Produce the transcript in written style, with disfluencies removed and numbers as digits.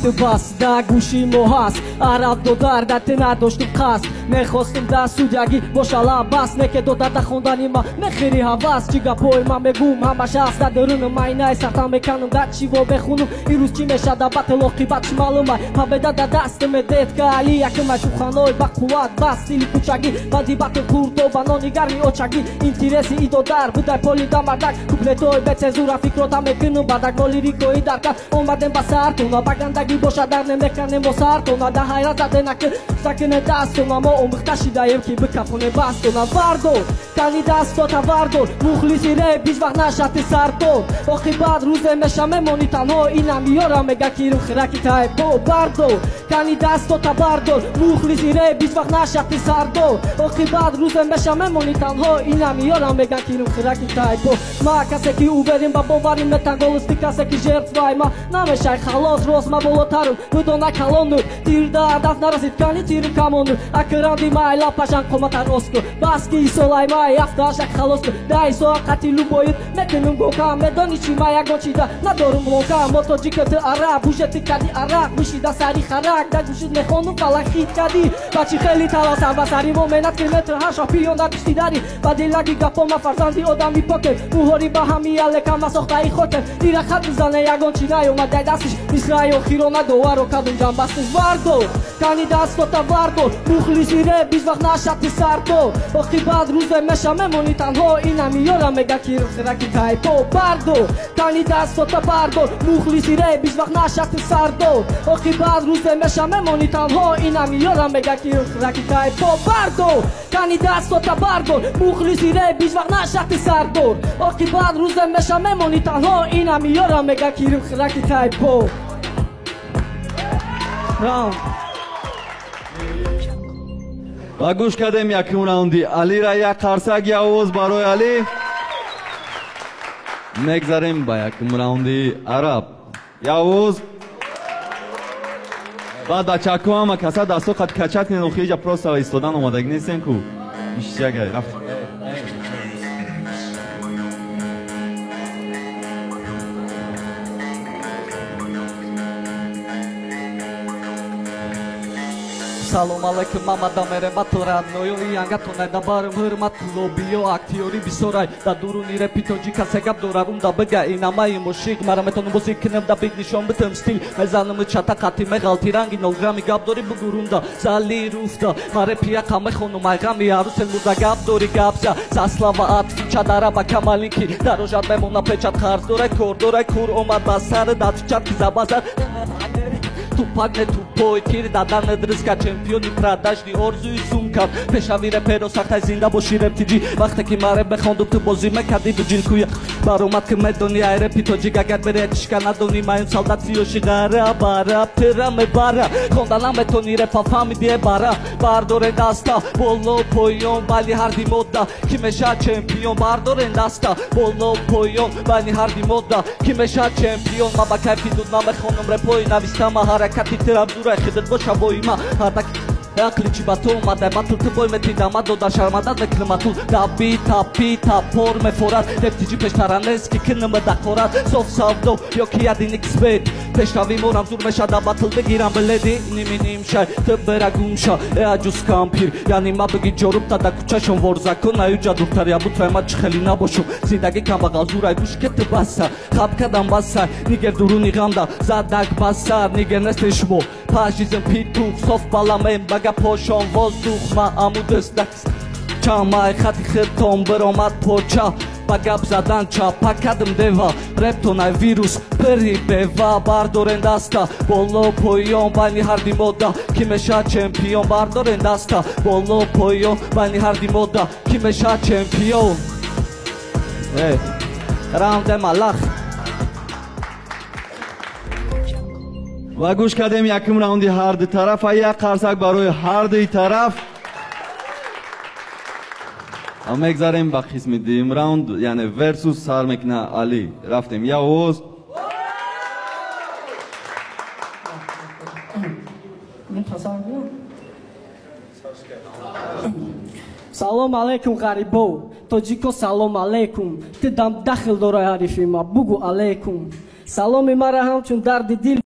تو بس در گوشی مو هست عرب دو دردت نداشتم قصد میخواستم در سودگی باشالا بس نه که دو درد خوندنی ما نخیری حواس چی گپای من بگوم همش هست در درون من نایستم میکنم در چی و بخونم این روز چی میشه در بطل عاقبتش معلومه پبدا در دست مدت که علی یک مشوخانوی با قوت بس سیلی کوچگی بعدی بطل کورد و بنانی گرمی اوچگی اینترسی ای دو در بوده پولی دمردک کوپلتوی به چزورا فکراتم میکنم بعدک با لیریکوی درکت اومدم با سرتونا بگندگی باشه در نمیکنم با سرتونا در حیرت زده نکن سکنه دستونا ما امختشی دایم که بکفونه بستونا وردور کنی دستاتا وردور مخلصی ری بیش وقت نشد سرتور آخی بعد روز مشمه مونی تنها اینم میارم مگه کیرو خرکی تای بو بردور کنی دستاتا وردور مخلصی ری بیش وقت نشد سرتور آخی بعد روز مشمه مونی تنها اینم میارم مگه کیرو خرکی تای بو ما کسی که اوبریم با باوریم نتنگولستی کسی که жертвай ما نمیشه خلاص روز ما بالاترم بدون کلونور تیر در هدف نرسید کنی تیر کمونور اکراندی مایلا پاشان قومتا روسکو баски солай май афташак халоско дай соқати любоит метенум гокам медони чи май ягочида надорум лока мотоҷикати араб бужети кади араб мушида сари харак да гушид мехонум фалахит кади бачи хели таласам ва сари мо менат километр ҳаша пиёна биштидари ба дилаги гапома фарзанди одами покет муҳори ба ҳами алекам ва сохтаи хотер дира хат мизане ягон чи наёмадай дастиш мисраи охирона доваро кадум ҷанбастиш вардо кани дастота вардо мухлиси ре биз вақт нашати сардо آخی بعد روز مشم مونی تنها اینم میارم مگه کیرو خرکی تایپو بردو کنی دستاتا بردار مخلصی ری بیش وقت نشد سردار آخی بعد روز مشم مونی تنها اینم میارم مگه کیرو خرکی تایپو بردو کنی دستاتا بردار مخلصی ری بیش وقت نشد سردار آخی بعد روز مشم مونی تنها اینم میارم مگه کیرو خرکی تایپو و گوش کردیم یکم راوندی علی را یک قرصک یا اوز برای علی میگذاریم با یکم راوندی عرب یا اوز بعد بچه کو هم کسا دستو خد کچت کنید و خیجا پروست و ایستادن اومدگی نیستین کو میشه گه رفت салом алейкум мамада мере баторадноё янгатоне да барым ҳурмат лобиё актиёри бисорай да дуруни репитоҷи касе гап дора унда бага инамаи мушик мара метонум бози кинем да биг нишон битам стил мезанам чата қати меғалти ранги нолграми гап дори бугурунда зали руфта маре пияқа мехонум айғами арусен мурда гап дори гапса заслава атфи чадара ба камалинки дарожат мемона печат харз дорай кор дорай кур омад ба сар датчат ки забазар тупак не тупой тир дадан недрызка чемпиони продажни орзуи сумкам пешави реперо сахтай зинда боши рептиҷи вақте ки маре бехонду ту бозӣ мекарди дуҷилкуя баромад ки медони ай репитоҷи агар бере тишка надони ман солдатиёши гара бара пера мебара хонданам метони репа фамидие бара бардорен даста боло поён бали ҳарди модда ки меша чемпион бардорен даста боло поён бали ҳарди модда ки меша чемпион ма ба кайфи дуд намехонам репои навистама ҳаракати тирабдурай хидат боша боима ҳартак ақли чи ба то омадай батл ту бой метидама дода шармадат меклиматул даби тапи тапор мефорад рефтиҷи пештаранес ки кинама дақорад соф савдо ё ки ядиниксбет пешрави морам зур мешада батл бигирам биледи ниминимшай ту бера гумша эаҷус кампир яъни ма биги ҷорубта да кучашон ворзакон аюҷа дуртар ябуд фаҳмад чӣ хели набошум зиндаги камбағал зурай гӯш кету баса хаб кадам басай нигер дуруни ғамда задак басар нигер нестен шумо пашизм питух соф баламем бага пошон воздух ма амудестак чамай хати хитон биромад поча ба гап задан чапа кадм дева рептонай вирус пери бева бардорен даста боло поён байни ҳарди модда ки меша чемпион бардорен даста боло поён байни ҳарди модда ки меша чемпион рамде малах و گوش کردیم یکم راوندی هر دو طرف و یک قرصک برای هر دو طرف اما میگذاریم با قسم دیم راوند یعنی ورسوس سر میکنه علی رفتیم یا اوز салом алейкум ғарибо тоҷико салом алейкум ти дам дахл дорай ҳарифи ма бугу алейкум саломи мара ҳамчун дарди дил